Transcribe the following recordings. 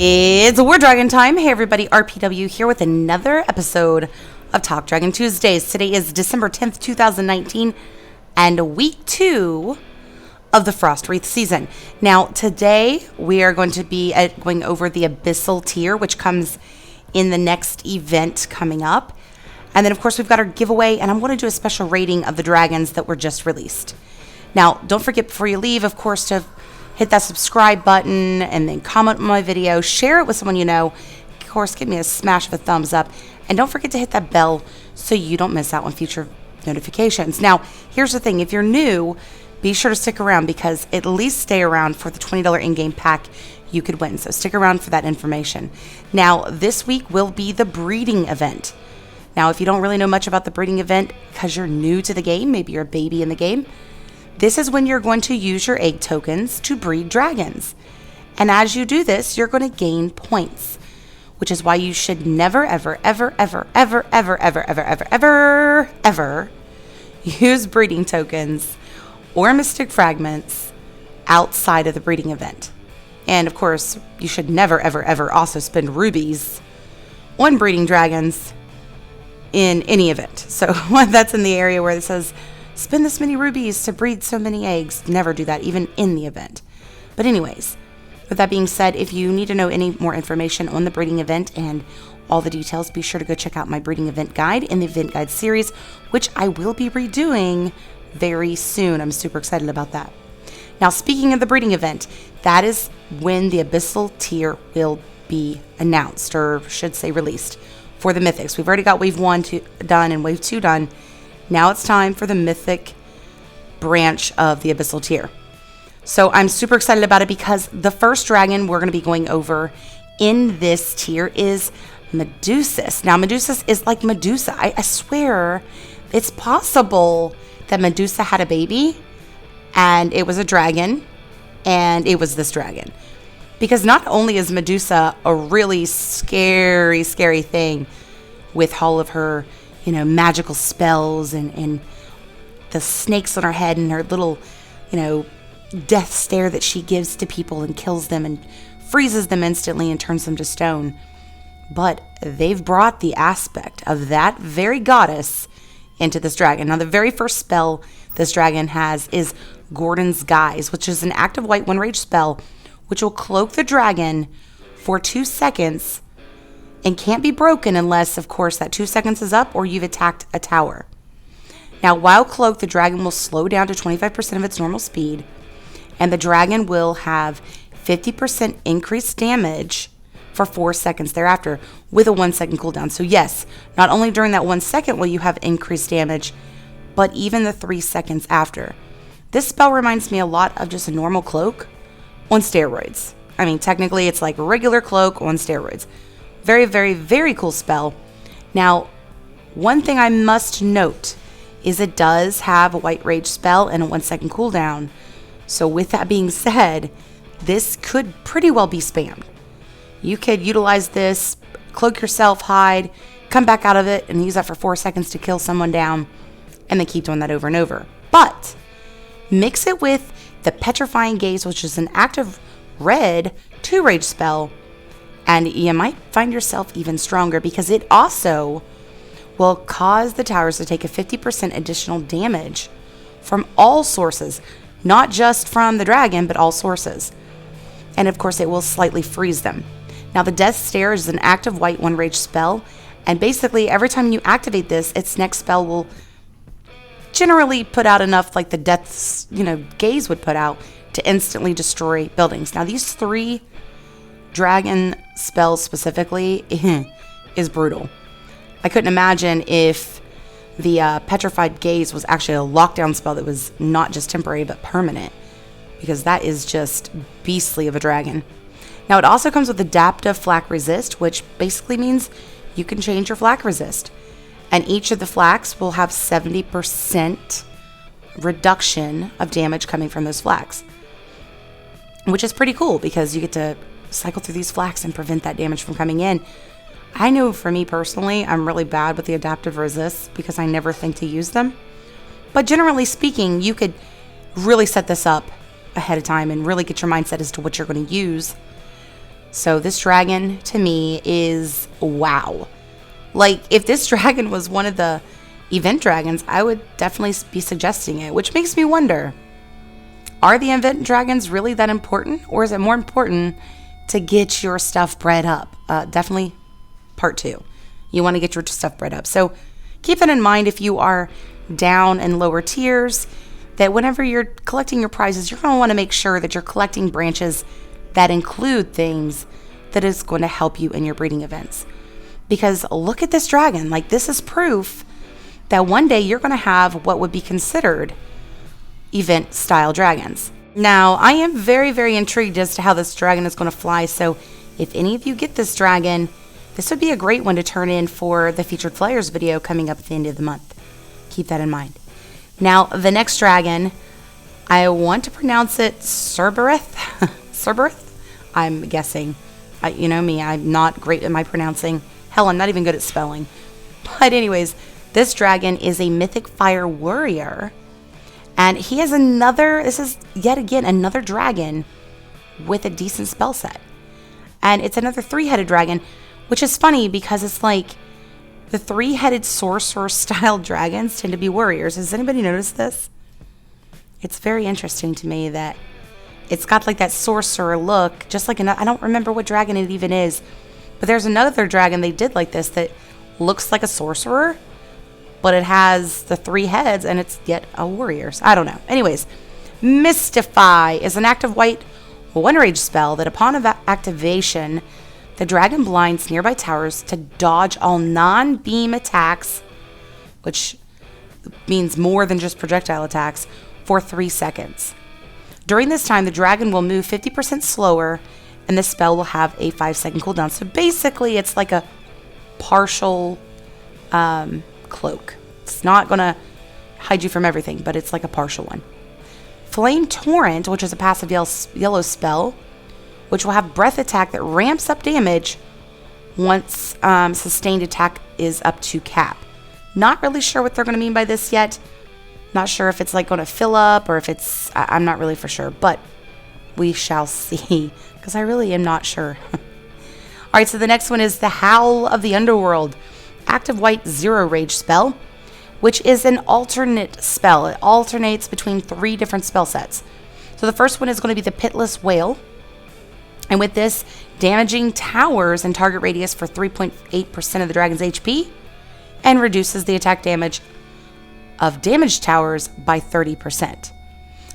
It's War Dragon time. Hey everybody, RPW here with another episode of Talk Dragon Tuesdays. Today is December 10th, 2019, and week 2 of the Frost Wreath season. Now, today we are going to be going over the Abyssal tier, which comes in the next event coming up. And then, of course, we've got our giveaway, and I'm going to do a special rating of the dragons that were just released. Now, don't forget before you leave, of course, to hit that subscribe button and then comment on my video, share it with someone you know. Of course, give me a smash of a thumbs up. And don't forget to hit that bell so you don't miss out on future notifications. Now, here's the thing. If you're new, be sure to stick around because at least stay around for the $20 in-game pack you could win. So stick around for that information. Now, this week will be the breeding event. Now, if you don't really know much about the breeding event because you're new to the game, maybe you're a baby in the game, this is when you're going to use your egg tokens to breed dragons. And as you do this, you're going to gain points, which is why you should never, ever, ever, ever, ever, ever, ever, ever, ever, ever, ever use breeding tokens or mystic fragments outside of the breeding event. And of course, you should never, ever, ever also spend rubies on breeding dragons in any event. So that's in the area where it says, spend this many rubies to breed so many eggs. Never do that, even in the event. But anyways, with that being said, if you need to know any more information on the breeding event and all the details, be sure to go check out my breeding event guide in the event guide series, which I will be redoing very soon. I'm super excited about that. Now, speaking of the breeding event, that is when the Abyssal tier will be announced, or should say released, for the Mythics. We've already got Wave 1 done and Wave 2 done. Now it's time for the Mythic branch of the Abyssal tier. So I'm super excited about it because the first dragon we're going to be going over in this tier is Medusa. Now, Medusa is like Medusa. I swear it's possible that Medusa had a baby and it was a dragon and it was this dragon. Because not only is Medusa a really scary, scary thing with all of her magical spells and the snakes on her head and her little, death stare that she gives to people and kills them and freezes them instantly and turns them to stone. But they've brought the aspect of that very goddess into this dragon. Now, the very first spell this dragon has is Gordon's Guise, which is an active white one-rage spell, which will cloak the dragon for 2 seconds and can't be broken unless, of course, that 2 seconds is up or you've attacked a tower. Now, while cloaked, the dragon will slow down to 25% of its normal speed, and the dragon will have 50% increased damage for 4 seconds thereafter with a 1 second cooldown. So yes, not only during that 1 second will you have increased damage, but even the 3 seconds after. This spell reminds me a lot of just a normal cloak on steroids. I mean, technically, it's like a regular cloak on steroids. Very, very, very cool spell. Now, one thing I must note is it does have a white rage spell and a 1 second cooldown. So with that being said, this could pretty well be spammed. You could utilize this, cloak yourself, hide, come back out of it, and use that for 4 seconds to kill someone down, and then keep doing that over and over. But mix it with the Petrifying Gaze, which is an active red 2-rage spell, and you might find yourself even stronger because it also will cause the towers to take a 50% additional damage from all sources, not just from the dragon, but all sources. And of course, it will slightly freeze them. Now, the Death Stare is an active white 1-rage spell, and basically every time you activate this, its next spell will generally put out enough like the Death's gaze would put out to instantly destroy buildings. Now, these 3 dragon spells specifically is brutal. I couldn't imagine if the Petrified Gaze was actually a lockdown spell that was not just temporary but permanent, because that is just beastly of a dragon. Now, it also comes with Adaptive Flak Resist, which basically means you can change your flak resist, and each of the flaks will have 70% reduction of damage coming from those flaks, which is pretty cool because you get to cycle through these flaks and prevent that damage from coming in. I know for me personally, I'm really bad with the adaptive resists because I never think to use them. But generally speaking, you could really set this up ahead of time and really get your mindset as to what you're going to use So this dragon to me is wow. Like, if this dragon was one of the event dragons, I would definitely be suggesting it, which makes me wonder, are the event dragons really that important, or is it more important to get your stuff bred up? Definitely part 2. You want to get your stuff bred up. So keep that in mind if you are down in lower tiers, that whenever you're collecting your prizes, you're going to want to make sure that you're collecting branches that include things that is going to help you in your breeding events. Because look at this dragon. Like, this is proof that one day you're going to have what would be considered event style dragons. Now, I am very, very intrigued as to how this dragon is going to fly. So if any of you get this dragon, this would be a great one to turn in for the featured flyers video coming up at the end of the month. Keep that in mind. Now, the next dragon, I want to pronounce it Cerberus. Cerberus? I'm guessing. You know me, I'm not great at my pronouncing. Hell, I'm not even good at spelling. But anyways, this dragon is a mythic fire warrior. And he has this is yet again another dragon with a decent spell set. And it's another 3-headed dragon, which is funny because it's like the 3-headed sorcerer style dragons tend to be warriors. Has anybody noticed this? It's very interesting to me that it's got like that sorcerer look, just like I don't remember what dragon it even is, but there's another dragon they did like this that looks like a sorcerer, but it has the 3 heads and it's yet a warrior. So I don't know. Anyways, Mystify is an active white 1-rage spell that upon activation, the dragon blinds nearby towers to dodge all non-beam attacks, which means more than just projectile attacks, for 3 seconds. During this time, the dragon will move 50% slower, and the spell will have a 5-second cooldown. So basically, it's like a partial cloak. It's not going to hide you from everything, but it's like a partial one. Flame Torrent, which is a passive yellow spell, which will have breath attack that ramps up damage once sustained attack is up to cap. Not really sure what they're going to mean by this yet. Not sure if it's like going to fill up or if it's, I'm not really for sure, but we shall see, because I really am not sure. All right, so the next one is the Howl of the Underworld, active white 0-rage spell, which is an alternate spell. It alternates between 3 different spell sets. So the first one is going to be the Pitless Whale, and with this, damaging towers and target radius for 3.8% of the dragon's HP, and reduces the attack damage of damaged towers by 30%.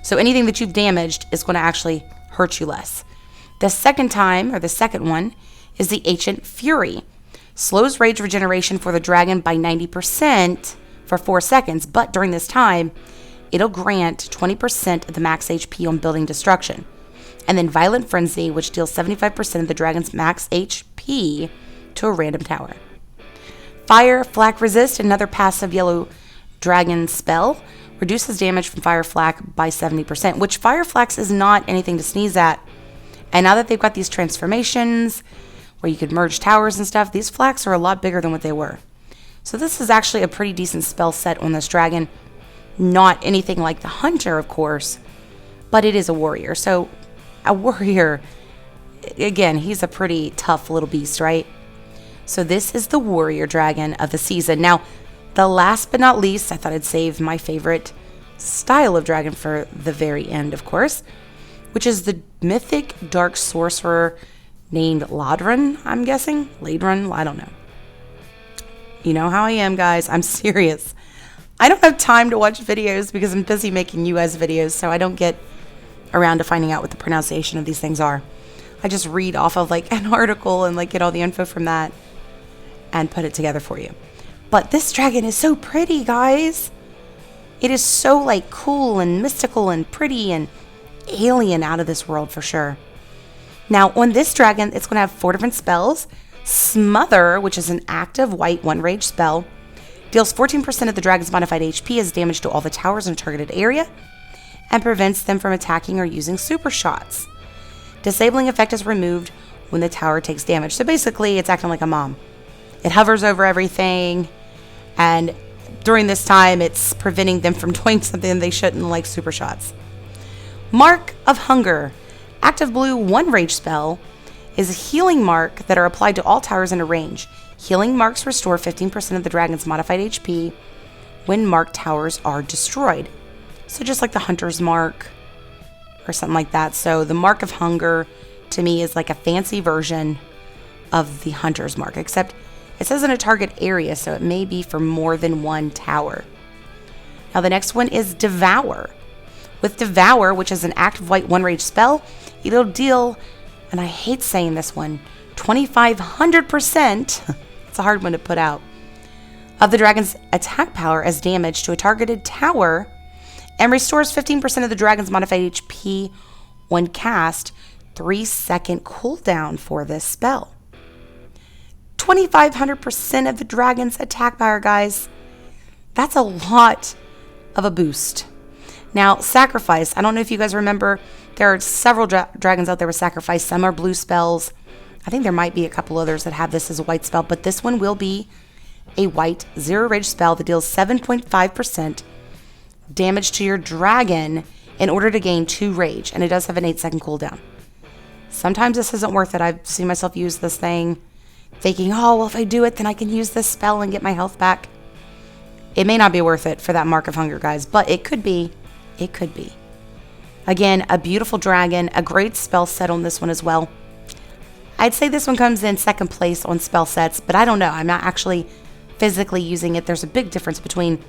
So anything that you've damaged is going to actually hurt you less. The second one is the Ancient Fury. Slows rage regeneration for the dragon by 90% for 4 seconds, but during this time, it'll grant 20% of the max HP on building destruction. And then Violent Frenzy, which deals 75% of the dragon's max HP to a random tower. Fire Flak Resist, another passive yellow dragon spell, reduces damage from Fire Flak by 70%, which Fire Flaks is not anything to sneeze at. And now that they've got these transformations where you could merge towers and stuff, these flaks are a lot bigger than what they were. So this is actually a pretty decent spell set on this dragon. Not anything like the Hunter, of course, but it is a warrior. So a warrior, again, he's a pretty tough little beast, right? So this is the warrior dragon of the season. Now, the last but not least, I thought I'd save my favorite style of dragon for the very end, of course, which is the mythic dark sorcerer named Ladron, I'm guessing. Ladron, I don't know. You know how I am, guys. I'm serious. I don't have time to watch videos because I'm busy making you guys videos, so I don't get around to finding out what the pronunciation of these things are. I just read off of like an article and like get all the info from that and put it together for you. But this dragon is so pretty, guys. It is so like cool and mystical and pretty and alien out of this world for sure. Now on this dragon, it's going to have 4 different spells. Smother, which is an active white 1-rage spell, deals 14% of the dragon's modified HP as damage to all the towers in a targeted area and prevents them from attacking or using super shots. Disabling effect is removed when the tower takes damage. So basically, it's acting like a mom. It hovers over everything, and during this time, it's preventing them from doing something they shouldn't, like super shots. Mark of Hunger, active blue 1-rage spell. is a healing mark that are applied to all towers in a range. Healing marks restore 15% of the dragon's modified HP when marked towers are destroyed. So just like the hunter's mark or something like that. So the mark of hunger to me is like a fancy version of the hunter's mark, except it says in a target area, so it may be for more than one tower. Now the next one is Devour. With Devour, which is an active white 1 rage spell, it'll deal, and I hate saying this one, 2,500%, it's a hard one to put out, of the dragon's attack power as damage to a targeted tower, and restores 15% of the dragon's modified HP when cast. 3-second cooldown for this spell. 2,500% of the dragon's attack power, guys. That's a lot of a boost. Now, Sacrifice. I don't know if you guys remember, there are several dragons out there with Sacrifice. Some are blue spells. I think there might be a couple others that have this as a white spell, but this one will be a white 0 rage spell that deals 7.5% damage to your dragon in order to gain 2 rage, and it does have an 8-second cooldown. Sometimes this isn't worth it. I've seen myself use this thing thinking, oh, well, if I do it, then I can use this spell and get my health back. It may not be worth it for that Mark of Hunger, guys, but it could be. It could be. Again, a beautiful dragon, a great spell set on this one as well. I'd say this one comes in second place on spell sets, but I don't know. I'm not actually physically using it. There's a big difference between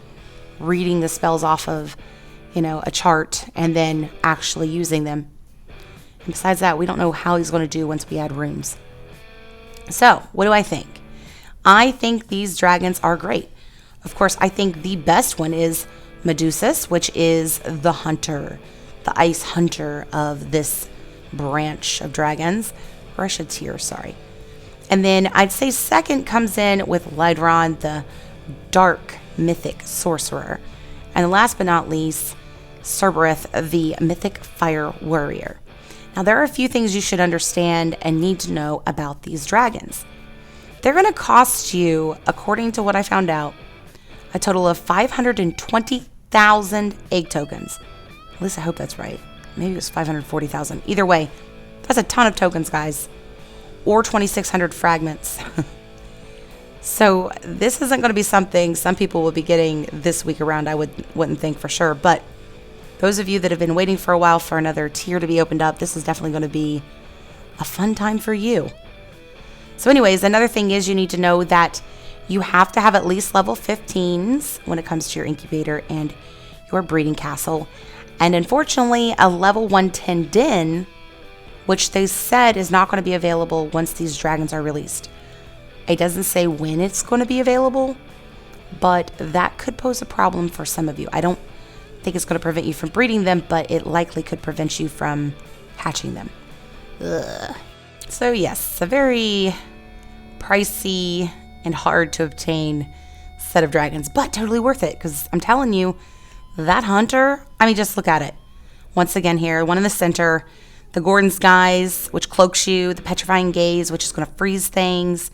reading the spells off of, a chart and then actually using them. And besides that, we don't know how he's going to do once we add runes. So, what do I think? I think these dragons are great. Of course, I think the best one is Medusus, which is the hunter, the ice hunter of this branch of dragons. Or I should tier, sorry. And then I'd say second comes in with Lydron, the dark mythic sorcerer. And last but not least, Cerberus, the mythic fire warrior. Now, there are a few things you should understand and need to know about these dragons. They're going to cost you, according to what I found out, a total of 520,000 egg tokens. At least I hope that's right. Maybe it was 540,000. Either way, that's a ton of tokens, guys. Or 2,600 fragments. So this isn't going to be something some people will be getting this week around, I wouldn't think for sure. But those of you that have been waiting for a while for another tier to be opened up, this is definitely going to be a fun time for you. So anyways, another thing is you need to know that you have to have at least level 15s when it comes to your incubator and your breeding castle. And unfortunately, a level 110 den, which they said is not going to be available once these dragons are released. It doesn't say when it's going to be available, but that could pose a problem for some of you. I don't think it's going to prevent you from breeding them, but it likely could prevent you from hatching them. Ugh. So yes, a very pricey and hard to obtain set of dragons, but totally worth it, because I'm telling you, that hunter, just look at it. Once again here, one in the center, the Gordon's Guise, which cloaks you, the Petrifying Gaze, which is going to freeze things,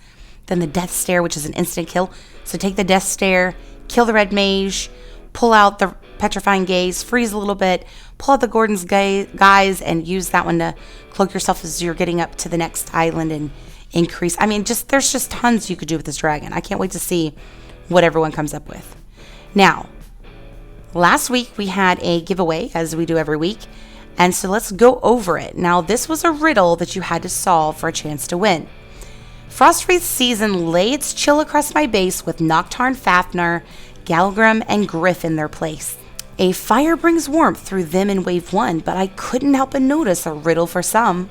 then the Death Stare, which is an instant kill. So take the Death Stare, kill the Red Mage, pull out the Petrifying Gaze, freeze a little bit, pull out the Gordon's Guise, and use that one to cloak yourself as you're getting up to the next island and increase. There's just tons you could do with this dragon. I can't wait to see what everyone comes up with. Now, last week we had a giveaway, as we do every week, and so let's go over it. Now, this was a riddle that you had to solve for a chance to win. Frostwraith's season lay its chill across my base with Noctarn, Faf'nyr, Galgrim, and Griff in their place. A fire brings warmth through them in wave 1, but I couldn't help but notice a riddle for some.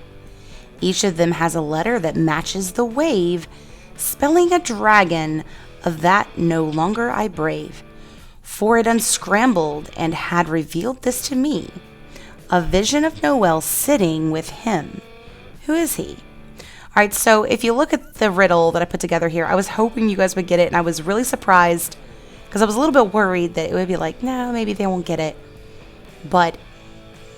Each of them has a letter that matches the wave, spelling a dragon of that no longer I brave. For it unscrambled and had revealed this to me, a vision of Noel sitting with him. Who is he? All right, so if you look at the riddle that I put together here, I was hoping you guys would get it, and I was really surprised because I was a little bit worried that it would be like, no, maybe they won't get it. But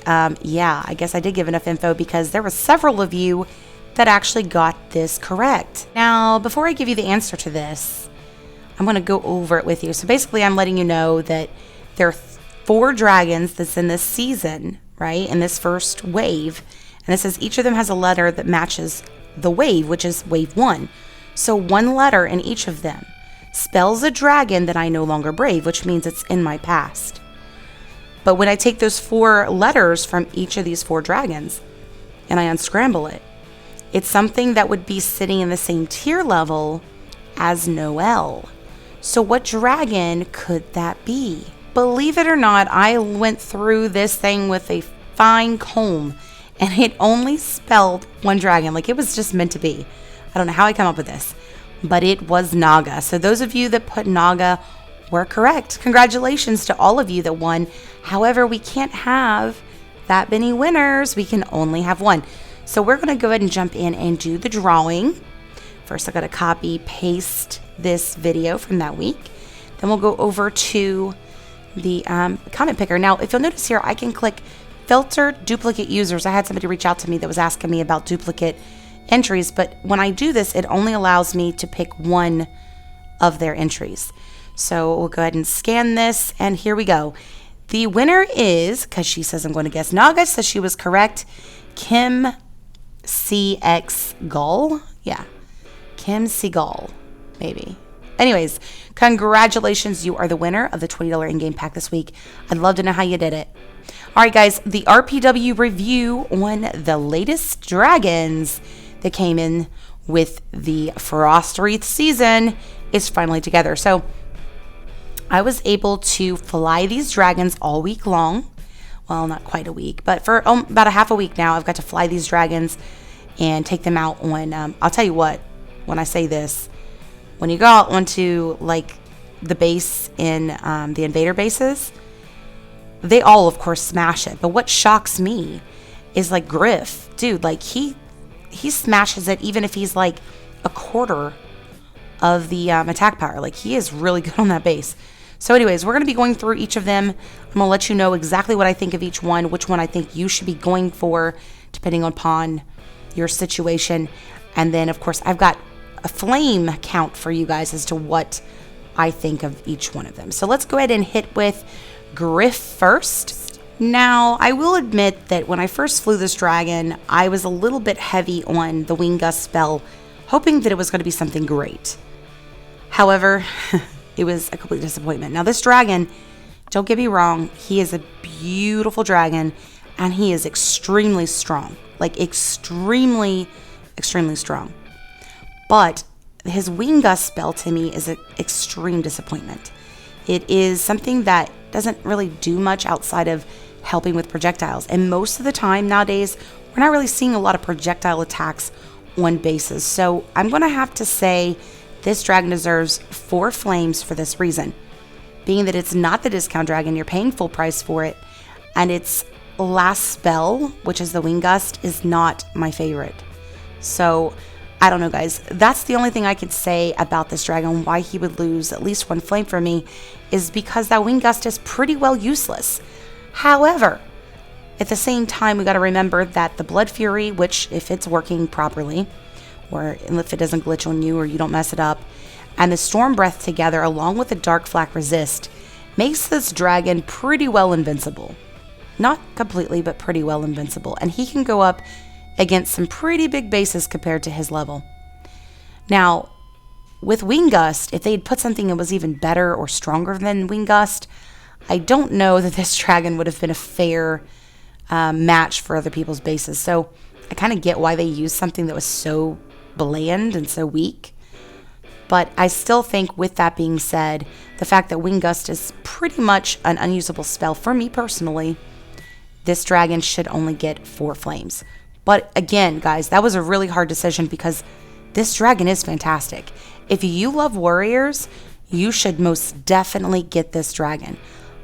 yeah, I guess I did give enough info because there were several of you that actually got this correct. Now, before I give you the answer to this, I'm going to go over it with you. So basically, I'm letting you know that there are 4 dragons that's in this season, right, in this first wave. And it says each of them has a letter that matches the wave, which is wave 1. So one letter in each of them spells a dragon that I no longer brave, which means it's in my past. But when I take those 4 letters from each of these 4 dragons and I unscramble it, it's something that would be sitting in the same tier level as Noel. So what dragon could that be? Believe it or not, I went through this thing with a fine comb and it only spelled one dragon. Like, it was just meant to be. I don't know how I come up with this, but it was Naga. So those of you that put Naga were correct. Congratulations to all of you that won. However, we can't have that many winners. We can only have one. So we're going to go ahead and jump in and do the drawing. First, I got to copy, paste this video from that week. Then we'll go over to the comment picker. Now, if you'll notice here, I can click filter duplicate users. I had somebody reach out to me that was asking me about duplicate entries, but when I do this, it only allows me to pick one of their entries. So we'll go ahead and scan this, and here we go. The winner is, because she says I'm going to guess, Naga says she was correct, Kim CX Gull. Yeah, Kim Seagull, maybe. Anyways, congratulations. You are the winner of the $20 in-game pack this week. I'd love to know how you did it. All right, guys, the RPW review on the latest dragons that came in with the Frost Wreath season is finally together. So I was able to fly these dragons all week long. Well, not quite a week, but for about a half a week now, I've got to fly these dragons and take them out on, I'll tell you what, when I say this, when you go out onto like the base in the invader bases, they all of course smash it. But what shocks me is like Griff, dude, like he smashes it even if he's like a quarter of the attack power. Like, he is really good on that base. So anyways, we're going to be going through each of them. I'm going to let you know exactly what I think of each one, which one I think you should be going for depending upon your situation. And then of course I've got a flame count for you guys as to what I think of each one of them. So let's go ahead and hit with Griff first. Now, I will admit that when I first flew this dragon, I was a little bit heavy on the Wing Gust spell, hoping that it was going to be something great. However, it was a complete disappointment. Now, this dragon, don't get me wrong, he is a beautiful dragon, and he is extremely strong. Like, extremely, extremely strong. But his Wing Gust spell to me is an extreme disappointment. It is something that doesn't really do much outside of helping with projectiles. And most of the time nowadays, we're not really seeing a lot of projectile attacks on bases. So I'm going to have to say this dragon deserves 4 flames for this reason. Being that it's not the discount dragon, you're paying full price for it. And its last spell, which is the Wing Gust, is not my favorite. So I don't know, guys. That's the only thing I could say about this dragon. Why he would lose at least 1 flame for me is because that Wing Gust is pretty well useless. However, at the same time, we got to remember that the Blood Fury, which if it's working properly, or if it doesn't glitch on you or you don't mess it up, and the Storm Breath together, along with the Dark Flak Resist, makes this dragon pretty well invincible. Not completely, but pretty well invincible. And he can go up against some pretty big bases compared to his level. Now, with Wing Gust, if they had put something that was even better or stronger than Wing Gust, I don't know that this dragon would have been a fair match for other people's bases. So I kind of get why they used something that was so bland and so weak. But I still think, with that being said, the fact that Wing Gust is pretty much an unusable spell for me personally, this dragon should only get 4 flames. But again, guys, that was a really hard decision because this dragon is fantastic. If you love warriors, you should most definitely get this dragon.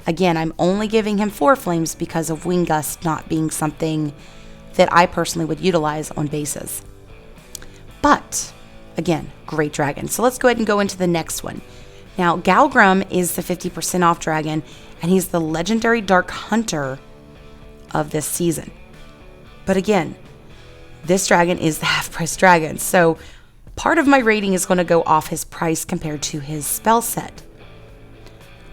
Again, I'm only giving him 4 flames because of Wing Gust not being something that I personally would utilize on bases. But again, great dragon. So let's go ahead and go into the next one. Now, Galgrim is the 50% off dragon, and he's the legendary Dark Hunter of this season. But again, this dragon is the half-price dragon, so part of my rating is going to go off his price compared to his spell set.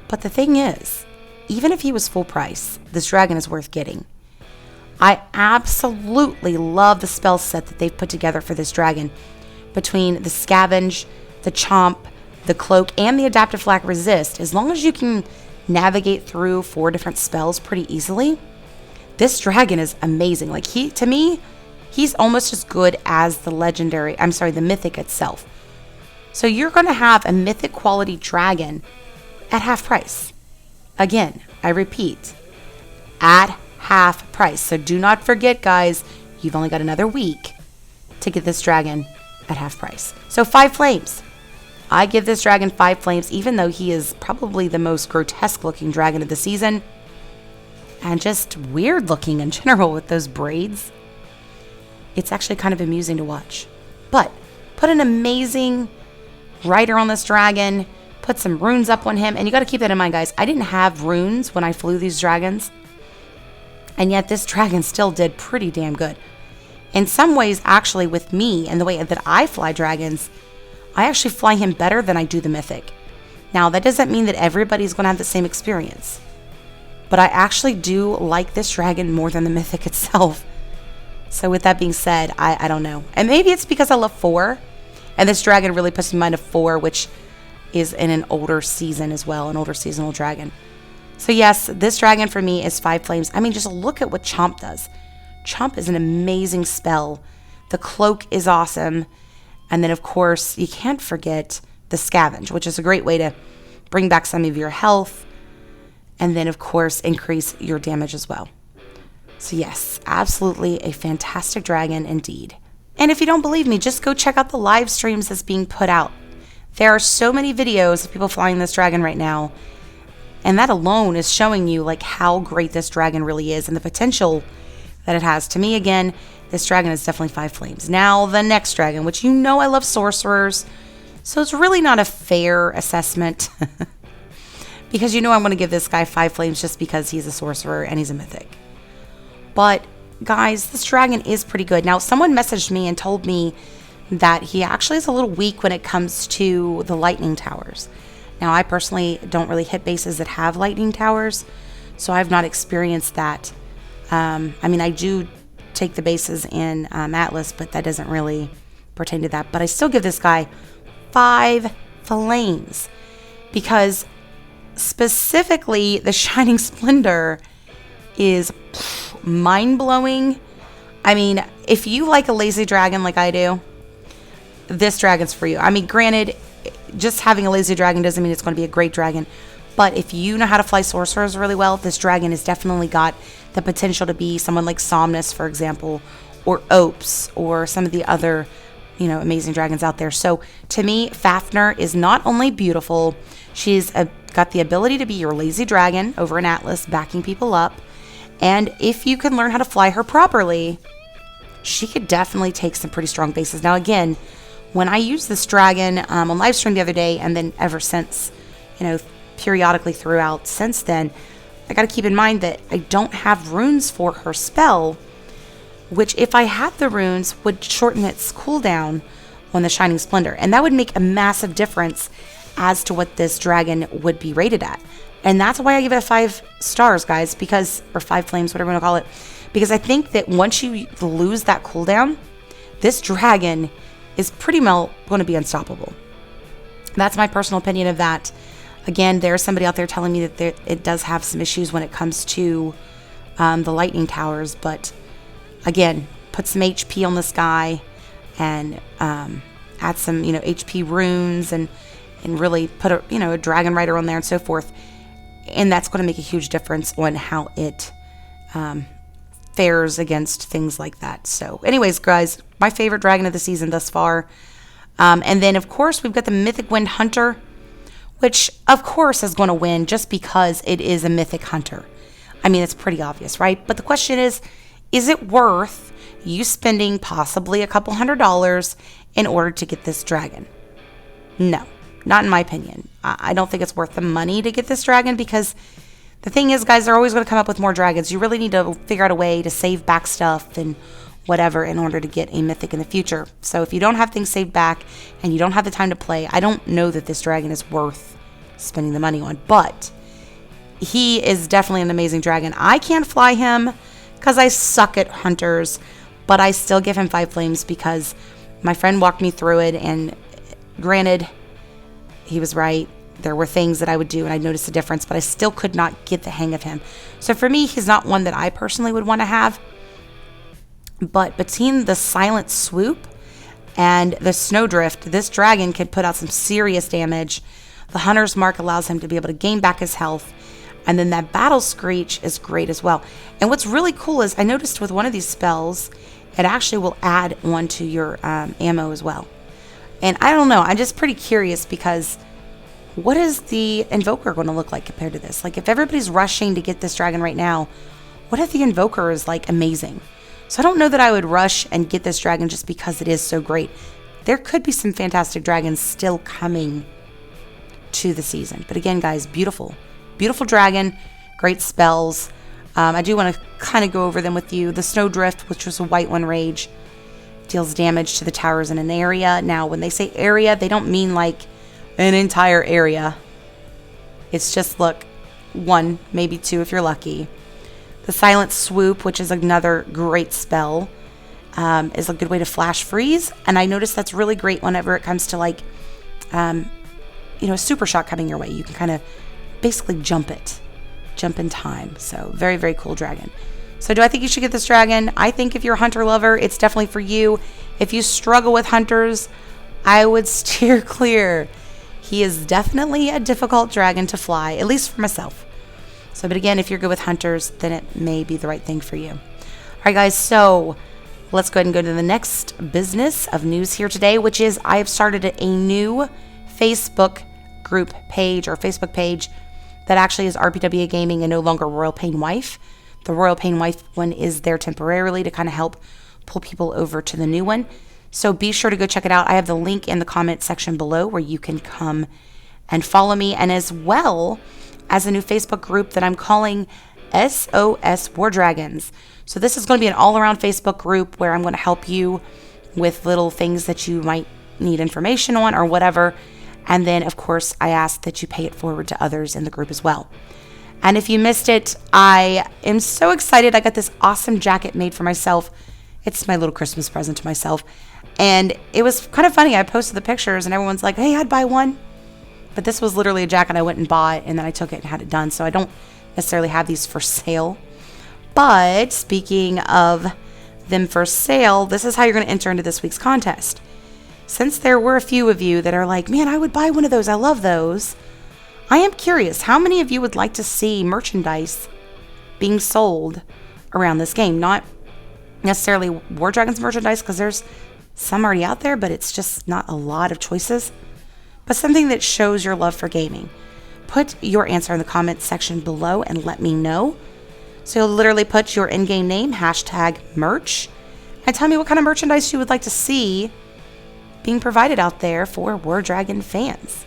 But the thing is, even if he was full price, this dragon is worth getting. I absolutely love the spell set that they've put together for this dragon. Between the Scavenge, the Chomp, the Cloak, and the Adaptive Flak Resist, as long as you can navigate through 4 different spells pretty easily, this dragon is amazing. Like, to me, he's almost as good as the the Mythic itself. So you're going to have a Mythic quality dragon at half price. Again, I repeat, at half price. So do not forget, guys, you've only got another week to get this dragon at half price. So 5 flames. I give this dragon 5 flames, even though he is probably the most grotesque looking dragon of the season. And just weird looking in general with those braids. It's actually kind of amusing to watch. But put an amazing rider on this dragon. Put some runes up on him. And you got to keep that in mind, guys. I didn't have runes when I flew these dragons. And yet this dragon still did pretty damn good. In some ways, actually, with me and the way that I fly dragons, I actually fly him better than I do the Mythic. Now, that doesn't mean that everybody's going to have the same experience. But I actually do like this dragon more than the Mythic itself. So with that being said, I don't know. And maybe it's because I love 4. And this dragon really puts me in mind of 4, which is in an older season as well, an older seasonal dragon. So yes, this dragon for me is 5 flames. I mean, just look at what Chomp does. Chomp is an amazing spell. The Cloak is awesome. And then, of course, you can't forget the Scavenge, which is a great way to bring back some of your health. And then, of course, increase your damage as well. So yes, absolutely a fantastic dragon indeed. And if you don't believe me, just go check out the live streams that's being put out. There are so many videos of people flying this dragon right now. And that alone is showing you like how great this dragon really is and the potential that it has. To me, again, this dragon is definitely 5 flames. Now, the next dragon, which you know I love sorcerers. So it's really not a fair assessment. Because you know I'm going to give this guy 5 flames just because he's a sorcerer and he's a Mythic. But, guys, this dragon is pretty good. Now, someone messaged me and told me that he actually is a little weak when it comes to the lightning towers. Now, I personally don't really hit bases that have lightning towers, so I've not experienced that. I mean, I do take the bases in Atlas, but that doesn't really pertain to that. But I still give this guy 5 flames because specifically the Shining Splendor is mind-blowing. I mean, if you like a lazy dragon like I do, this dragon's for you. I mean, granted, just having a lazy dragon doesn't mean it's going to be a great dragon. But if you know how to fly sorcerers really well, this dragon has definitely got the potential to be someone like Somnus, for example, or Opes, or some of the other, amazing dragons out there. So to me, Faf'nyr is not only beautiful, she's got the ability to be your lazy dragon over in Atlas, backing people up. And if you can learn how to fly her properly, she could definitely take some pretty strong bases. Now, again, when I used this dragon on live stream the other day, and then ever since, periodically throughout since then, I got to keep in mind that I don't have runes for her spell, which if I had the runes would shorten its cooldown on the Shining Splendor. And that would make a massive difference as to what this dragon would be rated at. And that's why I give it 5 stars, guys, or 5 flames, whatever you want to call it. Because I think that once you lose that cooldown, this dragon is pretty well going to be unstoppable. That's my personal opinion of that. Again, there's somebody out there telling me that it does have some issues when it comes to the lightning towers. But again, put some HP on this guy and add some, HP runes and really put a dragon rider on there and so forth. And that's going to make a huge difference on how it fares against things like that. So anyways, guys, my favorite dragon of the season thus far. And then, of course, we've got the Mythic Wind Hunter, which, of course, is going to win just because it is a Mythic Hunter. I mean, it's pretty obvious, right? But the question is it worth you spending possibly a couple $100s in order to get this dragon? No, not in my opinion. I don't think it's worth the money to get this dragon because the thing is, guys, they're always going to come up with more dragons. You really need to figure out a way to save back stuff and whatever in order to get a Mythic in the future. So if you don't have things saved back and you don't have the time to play, I don't know that this dragon is worth spending the money on. But he is definitely an amazing dragon. I can't fly him because I suck at hunters, but I still give him 5 flames because my friend walked me through it, and granted, he was right. There were things that I would do and I noticed a difference, but I still could not get the hang of him. So for me, he's not one that I personally would want to have. But between the silent swoop and the snowdrift, this dragon can put out some serious damage. The hunter's mark allows him to be able to gain back his health. And then that battle screech is great as well. And what's really cool is I noticed with one of these spells, it actually will add one to your ammo as well. And I don't know, I'm just pretty curious because what is the invoker going to look like compared to this? Like if everybody's rushing to get this dragon right now, what if the invoker is like amazing? So I don't know that I would rush and get this dragon just because it is so great. There could be some fantastic dragons still coming to the season. But again, guys, beautiful. Beautiful dragon, great spells. I do want to kind of go over them with you. The Snowdrift, which was a white one rage, deals damage to the towers in an area. Now, when they say area, they don't mean like an entire area. It's just, look, 1, maybe 2 if you're lucky. The Silent Swoop, which is another great spell, is a good way to flash freeze. And I noticed that's really great whenever it comes to like, a super shot coming your way. You can kind of basically jump in time. So very, very cool dragon. So do I think you should get this dragon? I think if you're a hunter lover, it's definitely for you. If you struggle with hunters, I would steer clear. He is definitely a difficult dragon to fly, at least for myself. So, but again, if you're good with hunters, then it may be the right thing for you. All right, guys, so let's go ahead and go to the next business of news here today, which is I have started a new Facebook group page or Facebook page that actually is RPWA Gaming and no longer Royal Pain Wife. The Royal Pain Wife one is there temporarily to kind of help pull people over to the new one. So be sure to go check it out. I have the link in the comment section below where you can come and follow me, and as well as a new Facebook group that I'm calling SOS War Dragons. So this is going to be an all-around Facebook group where I'm going to help you with little things that you might need information on or whatever. And then, of course, I ask that you pay it forward to others in the group as well. And if you missed it, I am so excited. I got this awesome jacket made for myself. It's my little Christmas present to myself. And it was kind of funny. I posted the pictures and everyone's like, hey, I'd buy one. But this was literally a jacket I went and bought, and then I took it and had it done. So I don't necessarily have these for sale. But speaking of them for sale, this is how you're going to enter into this week's contest. Since there were a few of you that are like, man, I would buy one of those. I love those. I am curious, how many of you would like to see merchandise being sold around this game? Not necessarily War Dragons merchandise, because there's some already out there, but it's just not a lot of choices. But something that shows your love for gaming. Put your answer in the comments section below and let me know. So you'll literally put your in-game name, #merch, and tell me what kind of merchandise you would like to see being provided out there for War Dragon fans.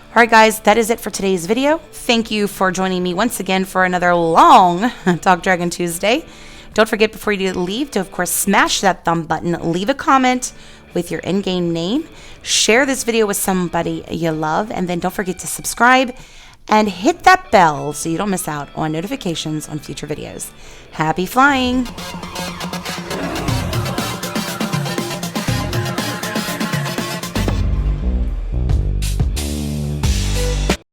All right, guys, that is it for today's video. Thank you for joining me once again for another long Talk Dragon Tuesday. Don't forget, before you leave, to, of course, smash that thumb button, leave a comment with your in-game name, share this video with somebody you love, and then don't forget to subscribe and hit that bell so you don't miss out on notifications on future videos. Happy flying!